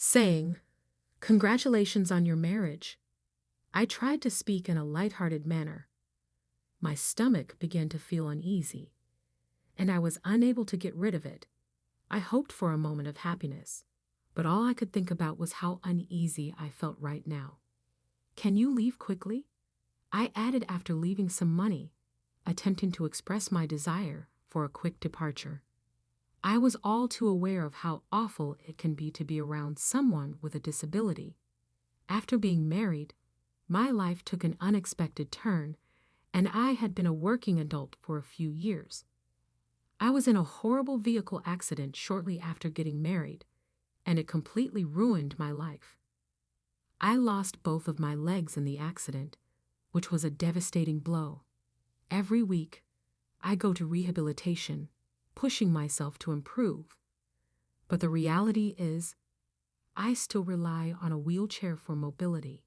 saying, "Congratulations on your marriage." I tried to speak in a light-hearted manner. My stomach began to feel uneasy, and I was unable to get rid of it. I hoped for a moment of happiness, but all I could think about was how uneasy I felt right now. "Can you leave quickly?" I added after leaving some money, attempting to express my desire for a quick departure. I was all too aware of how awful it can be to be around someone with a disability. After being married, my life took an unexpected turn, and I had been a working adult for a few years. I was in a horrible vehicle accident shortly after getting married, and it completely ruined my life. I lost both of my legs in the accident, which was a devastating blow. Every week, I go to rehabilitation, pushing myself to improve. But the reality is, I still rely on a wheelchair for mobility.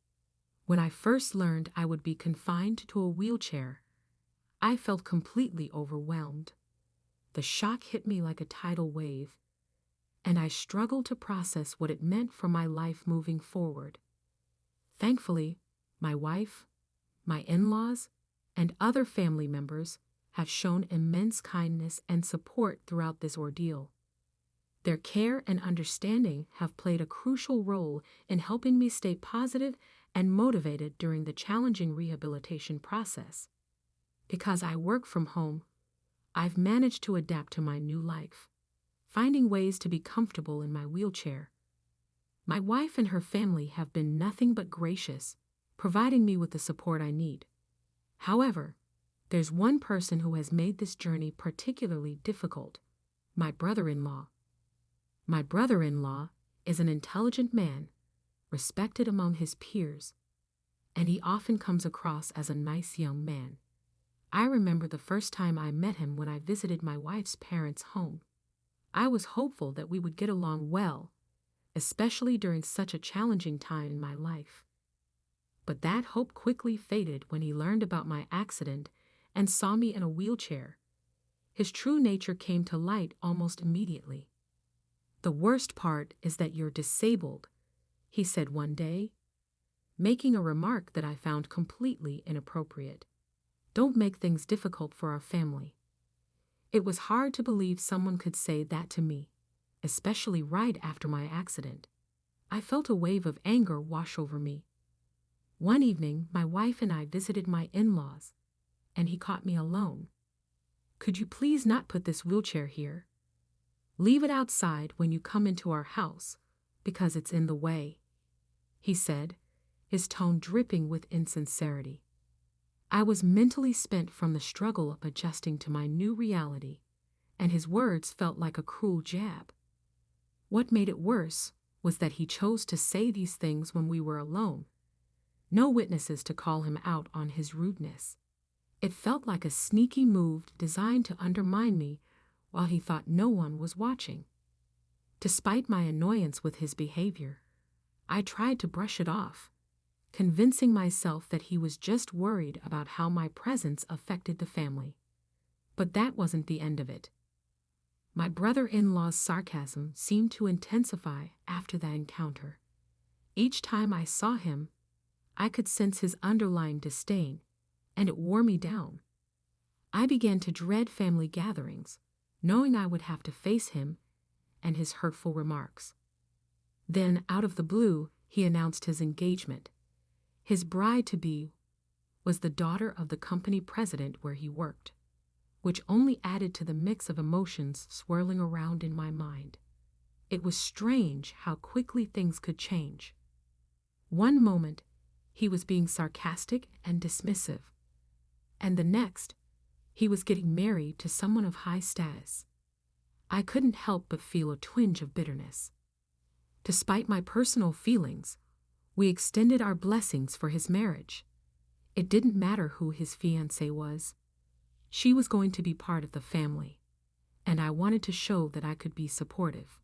When I first learned I would be confined to a wheelchair, I felt completely overwhelmed. The shock hit me like a tidal wave, and I struggled to process what it meant for my life moving forward. Thankfully, my wife, my in-laws, and other family members have shown immense kindness and support throughout this ordeal. Their care and understanding have played a crucial role in helping me stay positive and motivated during the challenging rehabilitation process. Because I work from home, I've managed to adapt to my new life, finding ways to be comfortable in my wheelchair. My wife and her family have been nothing but gracious, providing me with the support I need. However, there's one person who has made this journey particularly difficult: my brother-in-law. My brother-in-law is an intelligent man, respected among his peers, and he often comes across as a nice young man. I remember the first time I met him when I visited my wife's parents' home. I was hopeful that we would get along well, especially during such a challenging time in my life. But that hope quickly faded when he learned about my accident and saw me in a wheelchair. His true nature came to light almost immediately. "The worst part is that you're disabled," he said one day, making a remark that I found completely inappropriate. "Don't make things difficult for our family." It was hard to believe someone could say that to me, especially right after my accident. I felt a wave of anger wash over me. One evening, my wife and I visited my in-laws, and he caught me alone. "Could you please not put this wheelchair here? Leave it outside when you come into our house, because it's in the way," he said, his tone dripping with insincerity. I was mentally spent from the struggle of adjusting to my new reality, and his words felt like a cruel jab. What made it worse was that he chose to say these things when we were alone. No witnesses to call him out on his rudeness. It felt like a sneaky move designed to undermine me while he thought no one was watching. Despite my annoyance with his behavior, I tried to brush it off, convincing myself that he was just worried about how my presence affected the family. But that wasn't the end of it. My brother-in-law's sarcasm seemed to intensify after that encounter. Each time I saw him, I could sense his underlying disdain, and it wore me down. I began to dread family gatherings, knowing I would have to face him and his hurtful remarks. Then, out of the blue, he announced his engagement. His bride-to-be was the daughter of the company president where he worked, which only added to the mix of emotions swirling around in my mind. It was strange how quickly things could change. One moment, he was being sarcastic and dismissive, and the next, he was getting married to someone of high status. I couldn't help but feel a twinge of bitterness. Despite my personal feelings, we extended our blessings for his marriage. It didn't matter who his fiancée was. She was going to be part of the family, and I wanted to show that I could be supportive.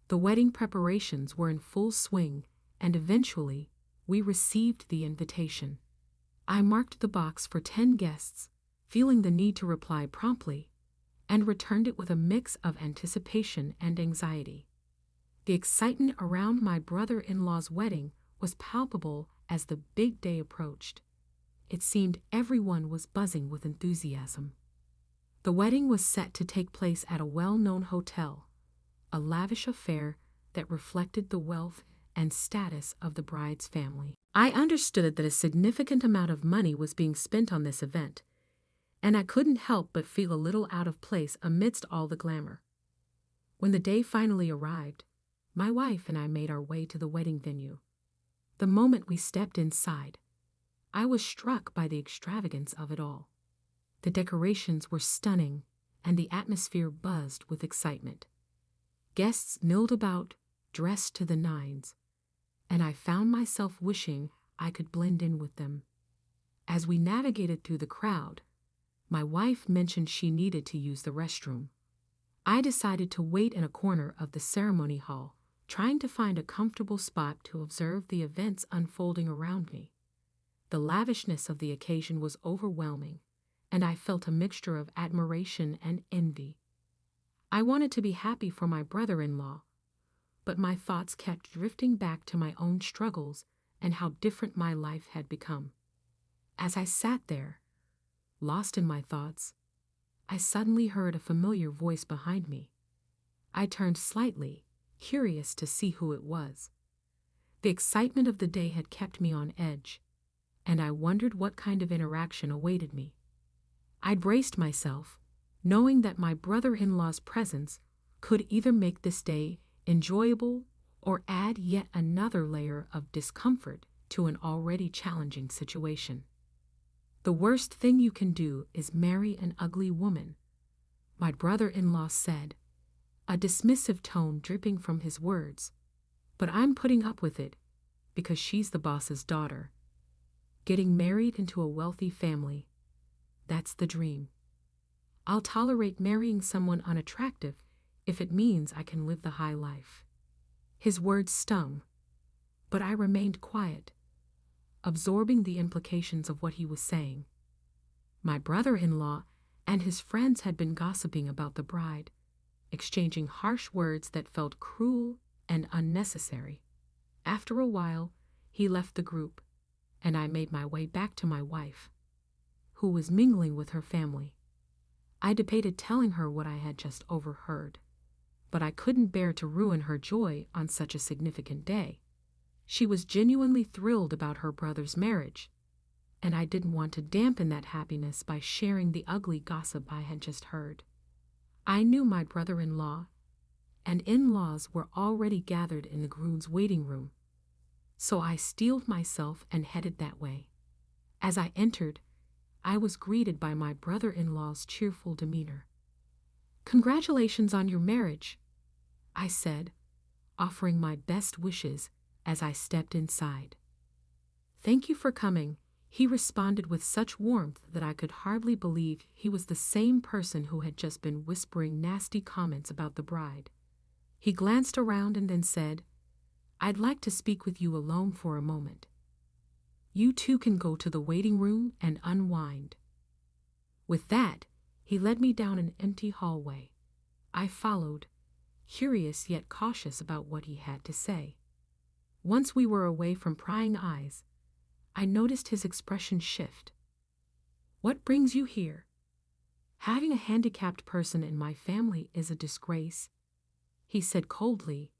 The wedding preparations were in full swing, and eventually, we received the invitation. I marked the box for 10 guests, feeling the need to reply promptly, and returned it with a mix of anticipation and anxiety. The excitement around my brother-in-law's wedding was palpable as the big day approached. It seemed everyone was buzzing with enthusiasm. The wedding was set to take place at a well-known hotel, a lavish affair that reflected the wealth and status of the bride's family. I understood that a significant amount of money was being spent on this event, and I couldn't help but feel a little out of place amidst all the glamour. When the day finally arrived, my wife and I made our way to the wedding venue. The moment we stepped inside, I was struck by the extravagance of it all. The decorations were stunning, and the atmosphere buzzed with excitement. Guests milled about, dressed to the nines, and I found myself wishing I could blend in with them. As we navigated through the crowd, my wife mentioned she needed to use the restroom. I decided to wait in a corner of the ceremony hall, trying to find a comfortable spot to observe the events unfolding around me. The lavishness of the occasion was overwhelming, and I felt a mixture of admiration and envy. I wanted to be happy for my brother-in-law, but my thoughts kept drifting back to my own struggles and how different my life had become. As I sat there, lost in my thoughts, I suddenly heard a familiar voice behind me. I turned slightly, curious to see who it was. The excitement of the day had kept me on edge, and I wondered what kind of interaction awaited me. I braced myself, knowing that my brother-in-law's presence could either make this day enjoyable or add yet another layer of discomfort to an already challenging situation. The worst thing you can do is marry an ugly woman, my brother-in-law said, a dismissive tone dripping from his words. But I'm putting up with it because she's the boss's daughter. Getting married into a wealthy family, that's the dream. I'll tolerate marrying someone unattractive if it means I can live the high life. His words stung, but I remained quiet, absorbing the implications of what he was saying. My brother-in-law and his friends had been gossiping about the bride, exchanging harsh words that felt cruel and unnecessary. After a while, he left the group, and I made my way back to my wife, who was mingling with her family. I debated telling her what I had just overheard, but I couldn't bear to ruin her joy on such a significant day. She was genuinely thrilled about her brother's marriage, and I didn't want to dampen that happiness by sharing the ugly gossip I had just heard. I knew my brother-in-law and in-laws were already gathered in the groom's waiting room, so I steeled myself and headed that way. As I entered, I was greeted by my brother-in-law's cheerful demeanor. "Congratulations on your marriage," I said, offering my best wishes as I stepped inside. "Thank you for coming," he responded with such warmth that I could hardly believe he was the same person who had just been whispering nasty comments about the bride. He glanced around and then said, "I'd like to speak with you alone for a moment. You two can go to the waiting room and unwind." With that, he led me down an empty hallway. I followed, curious yet cautious about what he had to say. Once we were away from prying eyes, I noticed his expression shift. "What brings you here?" "Having a handicapped person in my family is a disgrace," he said coldly,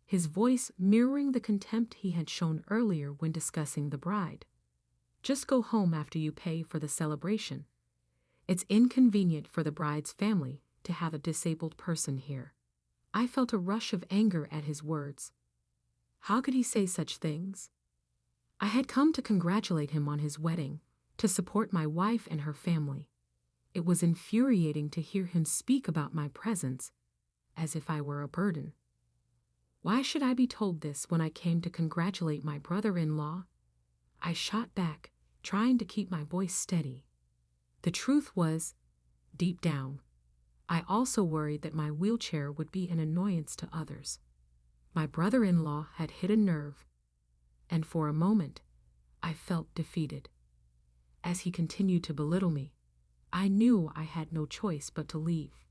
his voice mirroring the contempt he had shown earlier when discussing the bride. "Just go home after you pay for the celebration. It's inconvenient for the bride's family to have a disabled person here." I felt a rush of anger at his words. How could he say such things? I had come to congratulate him on his wedding, to support my wife and her family. It was infuriating to hear him speak about my presence as if I were a burden. Why should I be told this when I came to congratulate my brother-in-law? I shot back, trying to keep my voice steady. The truth was, deep down, I also worried that my wheelchair would be an annoyance to others. My brother-in-law had hit a nerve, and for a moment, I felt defeated. As he continued to belittle me, I knew I had no choice but to leave.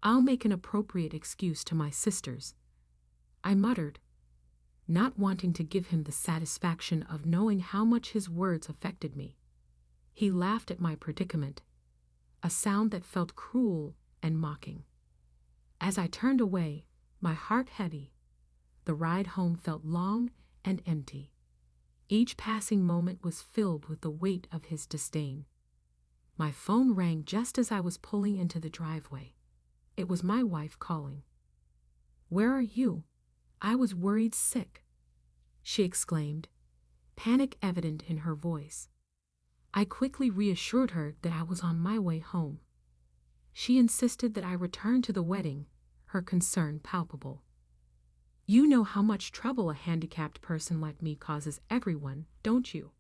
"I'll make an appropriate excuse to my sisters," I muttered, not wanting to give him the satisfaction of knowing how much his words affected me. He laughed at my predicament, a sound that felt cruel and mocking. As I turned away, my heart heavy, the ride home felt long and empty. Each passing moment was filled with the weight of his disdain. My phone rang just as I was pulling into the driveway. It was my wife calling. "Where are you? I was worried sick," she exclaimed, panic evident in her voice. I quickly reassured her that I was on my way home. She insisted that I return to the wedding, her concern palpable. "You know how much trouble a handicapped person like me causes everyone, don't you?"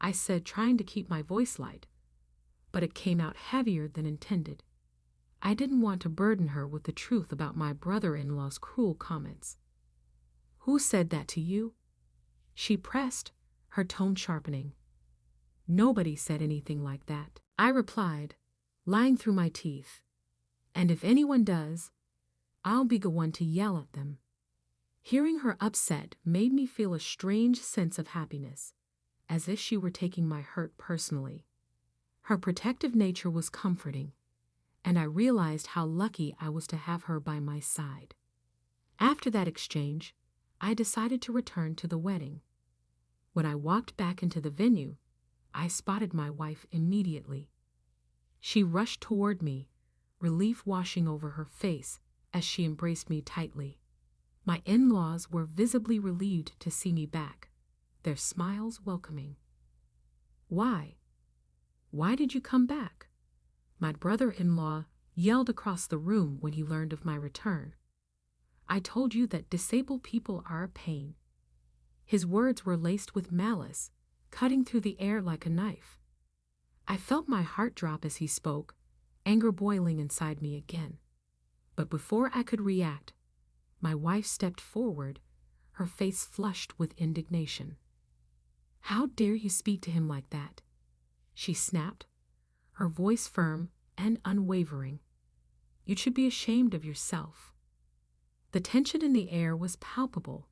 I said, trying to keep my voice light, but it came out heavier than intended. I didn't want to burden her with the truth about my brother-in-law's cruel comments. "Who said that to you?" she pressed, her tone sharpening. "Nobody said anything like that," I replied, lying through my teeth. "And if anyone does, I'll be the one to yell at them." Hearing her upset made me feel a strange sense of happiness, as if she were taking my hurt personally. Her protective nature was comforting, and I realized how lucky I was to have her by my side. After that exchange, I decided to return to the wedding. When I walked back into the venue, I spotted my wife immediately. She rushed toward me, relief washing over her face as she embraced me tightly. My in-laws were visibly relieved to see me back, their smiles welcoming. "Why? Why did you come back?" my brother-in-law yelled across the room when he learned of my return. "I told you that disabled people are a pain." His words were laced with malice, cutting through the air like a knife. I felt my heart drop as he spoke, anger boiling inside me again. But before I could react, my wife stepped forward, her face flushed with indignation. "How dare you speak to him like that?" she snapped, her voice firm and unwavering. "You should be ashamed of yourself." The tension in the air was palpable,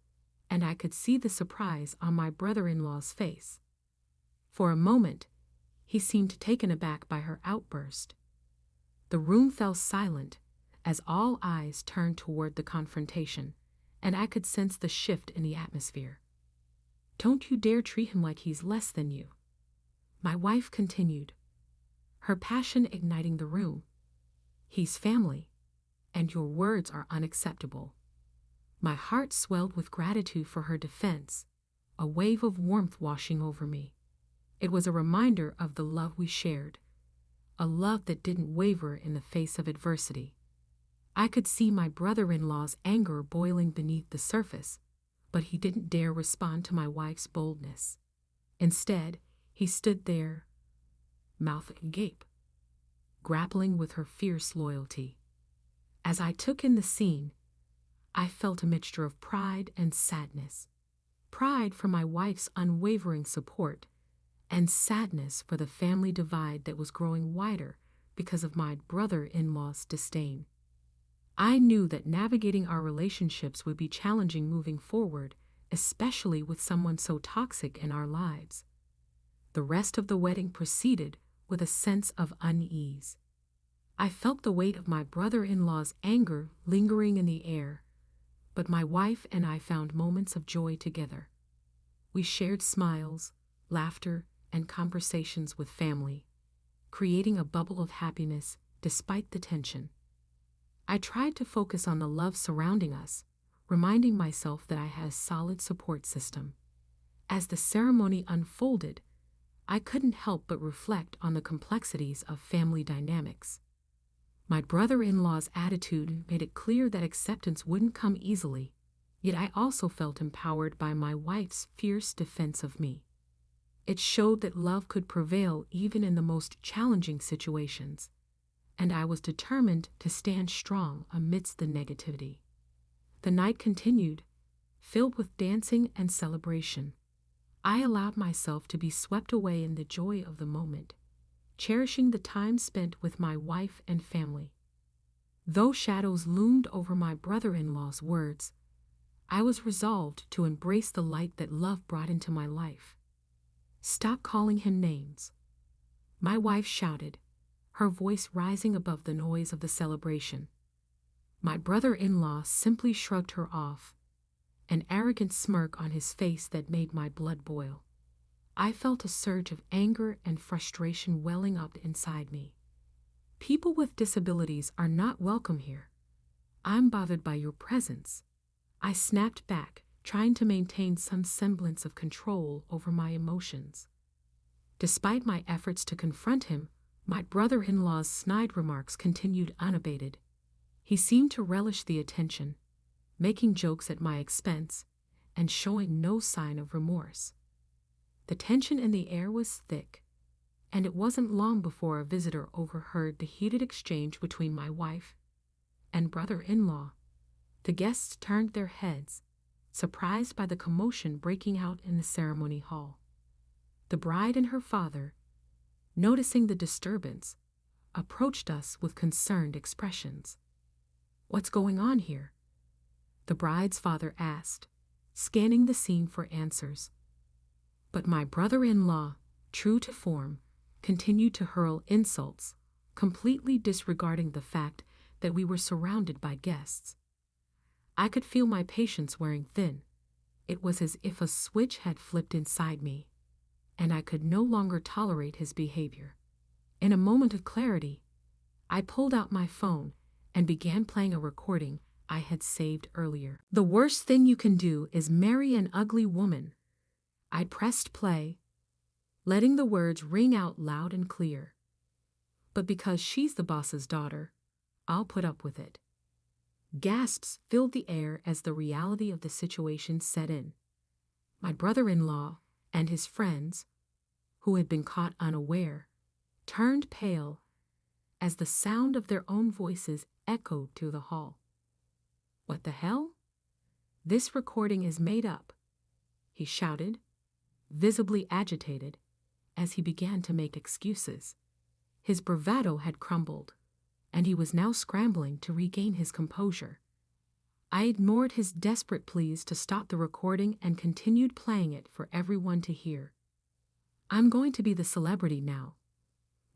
and I could see the surprise on my brother-in-law's face. For a moment, he seemed taken aback by her outburst. The room fell silent as all eyes turned toward the confrontation, and I could sense the shift in the atmosphere. "Don't you dare treat him like he's less than you," my wife continued, her passion igniting the room. "He's family, and your words are unacceptable." My heart swelled with gratitude for her defense, a wave of warmth washing over me. It was a reminder of the love we shared, a love that didn't waver in the face of adversity. I could see my brother-in-law's anger boiling beneath the surface, but he didn't dare respond to my wife's boldness. Instead, he stood there, mouth agape, grappling with her fierce loyalty. As I took in the scene, I felt a mixture of pride and sadness. Pride for my wife's unwavering support, and sadness for the family divide that was growing wider because of my brother-in-law's disdain. I knew that navigating our relationships would be challenging moving forward, especially with someone so toxic in our lives. The rest of the wedding proceeded with a sense of unease. I felt the weight of my brother-in-law's anger lingering in the air, but my wife and I found moments of joy together. We shared smiles, laughter, and conversations with family, creating a bubble of happiness despite the tension. I tried to focus on the love surrounding us, reminding myself that I had a solid support system. As the ceremony unfolded, I couldn't help but reflect on the complexities of family dynamics. My brother-in-law's attitude made it clear that acceptance wouldn't come easily, yet I also felt empowered by my wife's fierce defense of me. It showed that love could prevail even in the most challenging situations, and I was determined to stand strong amidst the negativity. The night continued, filled with dancing and celebration. I allowed myself to be swept away in the joy of the moment, cherishing the time spent with my wife and family. Though shadows loomed over my brother-in-law's words, I was resolved to embrace the light that love brought into my life. "Stop calling him names," my wife shouted, her voice rising above the noise of the celebration. My brother-in-law simply shrugged her off, an arrogant smirk on his face that made my blood boil. I felt a surge of anger and frustration welling up inside me. "People with disabilities are not welcome here. I'm bothered by your presence," I snapped back, trying to maintain some semblance of control over my emotions. Despite my efforts to confront him, my brother-in-law's snide remarks continued unabated. He seemed to relish the attention, making jokes at my expense and showing no sign of remorse. The tension in the air was thick, and it wasn't long before a visitor overheard the heated exchange between my wife and brother-in-law. The guests turned their heads, surprised by the commotion breaking out in the ceremony hall. The bride and her father, noticing the disturbance, approached us with concerned expressions. "What's going on here?" the bride's father asked, scanning the scene for answers. But my brother-in-law, true to form, continued to hurl insults, completely disregarding the fact that we were surrounded by guests. I could feel my patience wearing thin. It was as if a switch had flipped inside me, and I could no longer tolerate his behavior. In a moment of clarity, I pulled out my phone and began playing a recording I had saved earlier. "The worst thing you can do is marry an ugly woman." I pressed play, letting the words ring out loud and clear. "But because she's the boss's daughter, I'll put up with it." Gasps filled the air as the reality of the situation set in. My brother-in-law and his friends, who had been caught unaware, turned pale as the sound of their own voices echoed through the hall. "What the hell? This recording is made up," he shouted, visibly agitated, as he began to make excuses. His bravado had crumbled, and he was now scrambling to regain his composure. I ignored his desperate pleas to stop the recording and continued playing it for everyone to hear. "I'm going to be the celebrity now.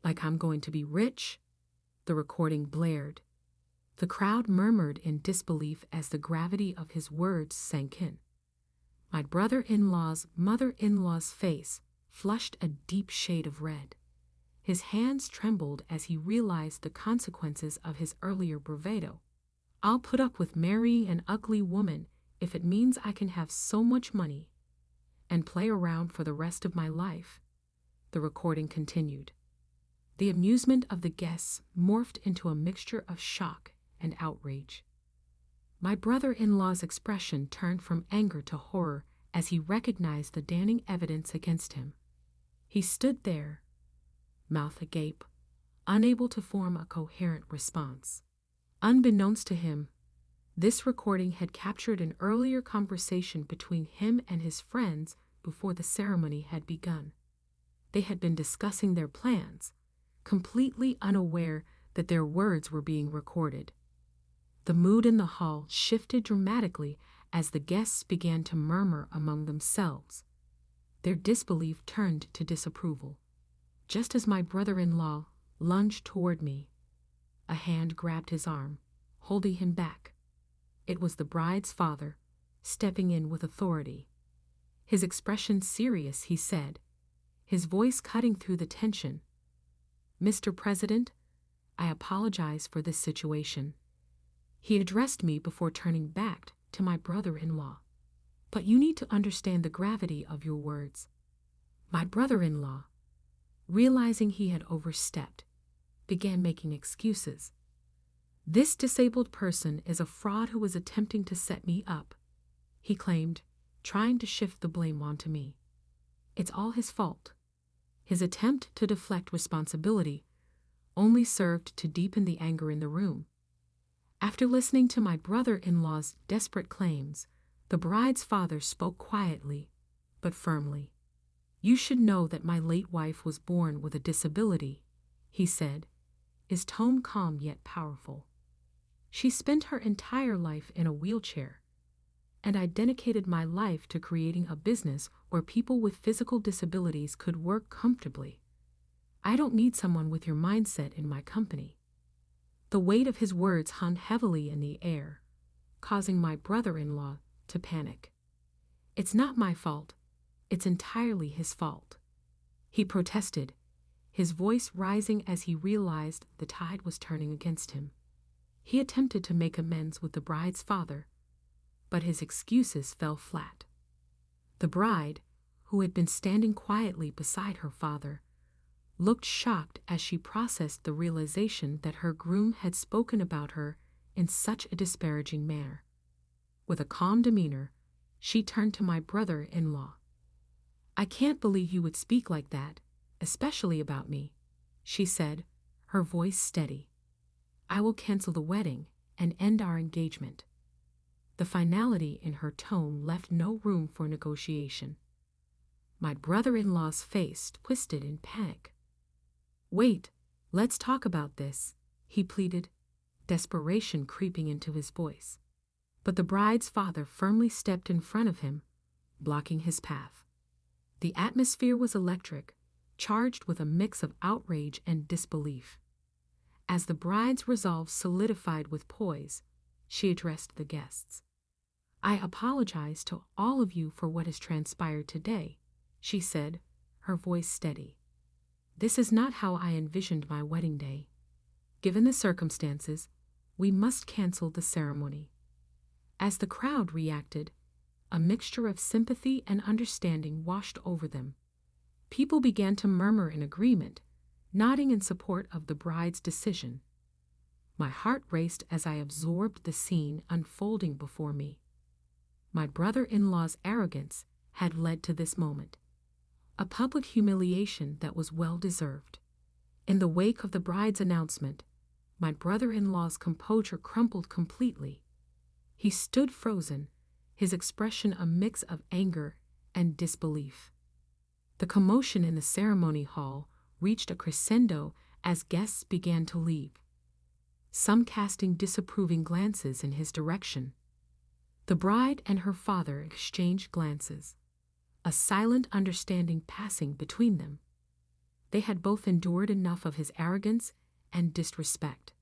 Like I'm going to be rich," the recording blared. The crowd murmured in disbelief as the gravity of his words sank in. My brother-in-law's mother-in-law's face flushed a deep shade of red. His hands trembled as he realized the consequences of his earlier bravado. "I'll put up with marrying an ugly woman if it means I can have so much money and play around for the rest of my life," the recording continued. The amusement of the guests morphed into a mixture of shock and outrage. My brother-in-law's expression turned from anger to horror as he recognized the damning evidence against him. He stood there, mouth agape, unable to form a coherent response. Unbeknownst to him, this recording had captured an earlier conversation between him and his friends before the ceremony had begun. They had been discussing their plans, completely unaware that their words were being recorded. The mood in the hall shifted dramatically as the guests began to murmur among themselves. Their disbelief turned to disapproval. Just as my brother-in-law lunged toward me, a hand grabbed his arm, holding him back. It was the bride's father, stepping in with authority. His expression serious, he said, his voice cutting through the tension. "Mr. President, I apologize for this situation." He addressed me before turning back to my brother-in-law. "But you need to understand the gravity of your words." My brother-in-law, realizing he had overstepped, began making excuses. "This disabled person is a fraud who is attempting to set me up," he claimed, trying to shift the blame onto me. "It's all his fault." His attempt to deflect responsibility only served to deepen the anger in the room. After listening to my brother-in-law's desperate claims, the bride's father spoke quietly but firmly. "You should know that my late wife was born with a disability," he said, his tone calm yet powerful. "She spent her entire life in a wheelchair. and I dedicated my life to creating a business where people with physical disabilities could work comfortably. I don't need someone with your mindset in my company." The weight of his words hung heavily in the air, causing my brother-in-law to panic. "It's not my fault. It's entirely his fault," he protested, his voice rising as he realized the tide was turning against him. He attempted to make amends with the bride's father, but his excuses fell flat. The bride, who had been standing quietly beside her father, looked shocked as she processed the realization that her groom had spoken about her in such a disparaging manner. With a calm demeanor, she turned to my brother-in-law. "I can't believe you would speak like that, especially about me," she said, her voice steady. "I will cancel the wedding and end our engagement." The finality in her tone left no room for negotiation. My brother-in-law's face twisted in panic. "Wait, let's talk about this," he pleaded, desperation creeping into his voice. But the bride's father firmly stepped in front of him, blocking his path. The atmosphere was electric, charged with a mix of outrage and disbelief. As the bride's resolve solidified with poise, she addressed the guests. "I apologize to all of you for what has transpired today," she said, her voice steady. "This is not how I envisioned my wedding day. Given the circumstances, we must cancel the ceremony." As the crowd reacted, a mixture of sympathy and understanding washed over them. People began to murmur in agreement, nodding in support of the bride's decision. My heart raced as I absorbed the scene unfolding before me. My brother-in-law's arrogance had led to this moment, a public humiliation that was well-deserved. In the wake of the bride's announcement, my brother-in-law's composure crumbled completely. He stood frozen, his expression a mix of anger and disbelief. The commotion in the ceremony hall reached a crescendo as guests began to leave, some casting disapproving glances in his direction. The bride and her father exchanged glances, a silent understanding passing between them. They had both endured enough of his arrogance and disrespect.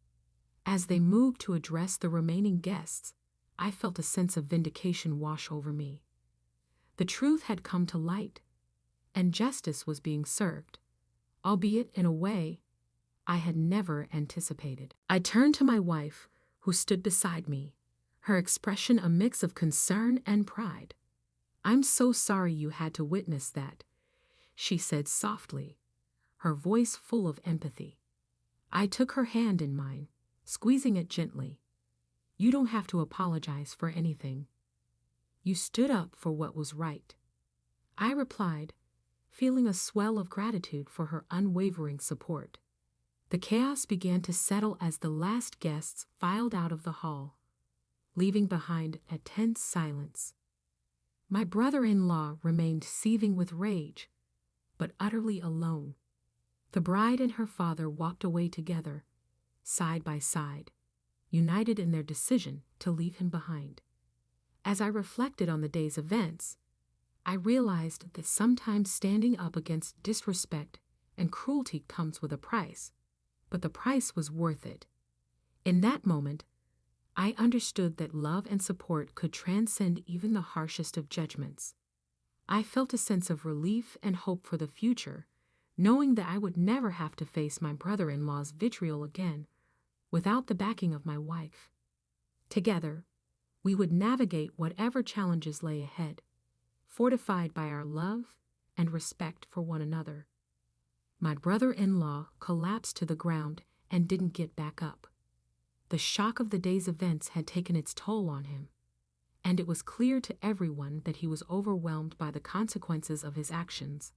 As they moved to address the remaining guests, I felt a sense of vindication wash over me. The truth had come to light, and justice was being served, albeit in a way I had never anticipated. I turned to my wife, who stood beside me, her expression a mix of concern and pride. "I'm so sorry you had to witness that," she said softly, her voice full of empathy. I took her hand in mine, squeezing it gently. "You don't have to apologize for anything. You stood up for what was right," I replied, feeling a swell of gratitude for her unwavering support. The chaos began to settle as the last guests filed out of the hall, leaving behind a tense silence. My brother-in-law remained seething with rage, but utterly alone. The bride and her father walked away together, side by side, united in their decision to leave him behind. As I reflected on the day's events, I realized that sometimes standing up against disrespect and cruelty comes with a price, but the price was worth it. In that moment, I understood that love and support could transcend even the harshest of judgments. I felt a sense of relief and hope for the future, knowing that I would never have to face my brother-in-law's vitriol again without the backing of my wife. Together, we would navigate whatever challenges lay ahead, fortified by our love and respect for one another. My brother-in-law collapsed to the ground and didn't get back up. The shock of the day's events had taken its toll on him, and it was clear to everyone that he was overwhelmed by the consequences of his actions.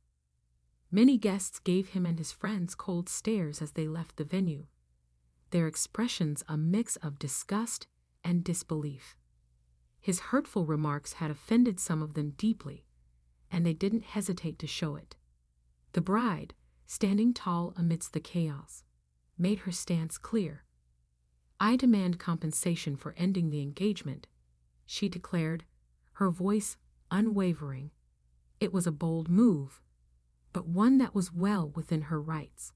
Many guests gave him and his friends cold stares as they left the venue, their expressions a mix of disgust and disbelief. His hurtful remarks had offended some of them deeply, and they didn't hesitate to show it. The bride, standing tall amidst the chaos, made her stance clear. "I demand compensation for ending the engagement," she declared, her voice unwavering. It was a bold move, but one that was well within her rights.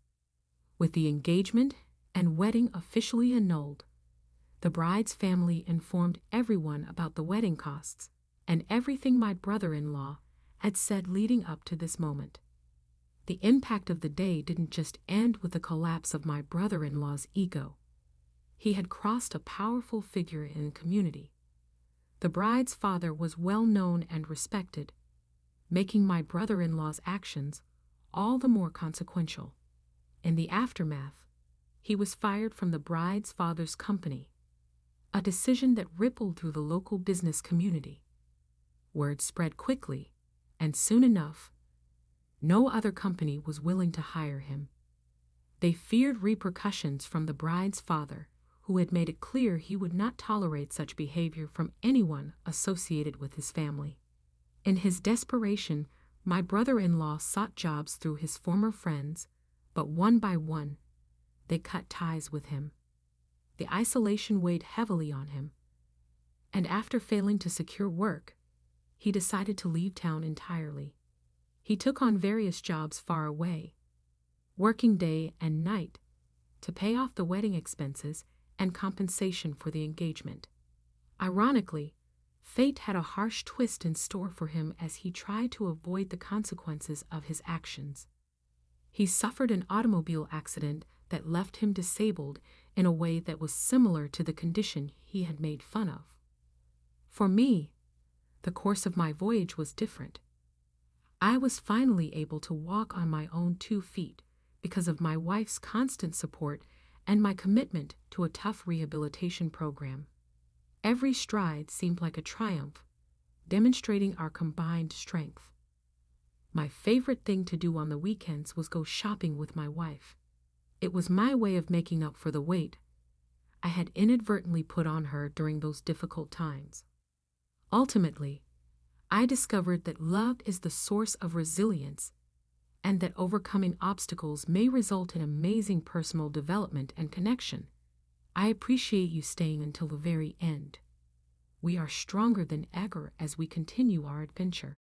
With the engagement and wedding officially annulled, the bride's family informed everyone about the wedding costs and everything my brother-in-law had said leading up to this moment. The impact of the day didn't just end with the collapse of my brother-in-law's ego. He had crossed a powerful figure in the community. The bride's father was well known and respected, making my brother-in-law's actions all the more consequential. In the aftermath, he was fired from the bride's father's company, a decision that rippled through the local business community. Word spread quickly, and soon enough, no other company was willing to hire him. They feared repercussions from the bride's father, who had made it clear he would not tolerate such behavior from anyone associated with his family. In his desperation, my brother-in-law sought jobs through his former friends, but one by one, they cut ties with him. The isolation weighed heavily on him, and after failing to secure work, he decided to leave town entirely. He took on various jobs far away, working day and night to pay off the wedding expenses and compensation for the engagement. Ironically, fate had a harsh twist in store for him as he tried to avoid the consequences of his actions. He suffered an automobile accident that left him disabled in a way that was similar to the condition he had made fun of. For me, the course of my voyage was different. I was finally able to walk on my own 2 feet because of my wife's constant support and my commitment to a tough rehabilitation program. Every stride seemed like a triumph, demonstrating our combined strength. My favorite thing to do on the weekends was go shopping with my wife. It was my way of making up for the weight I had inadvertently put on her during those difficult times. Ultimately, I discovered that love is the source of resilience and that overcoming obstacles may result in amazing personal development and connection. I appreciate you staying until the very end. We are stronger than ever as we continue our adventure.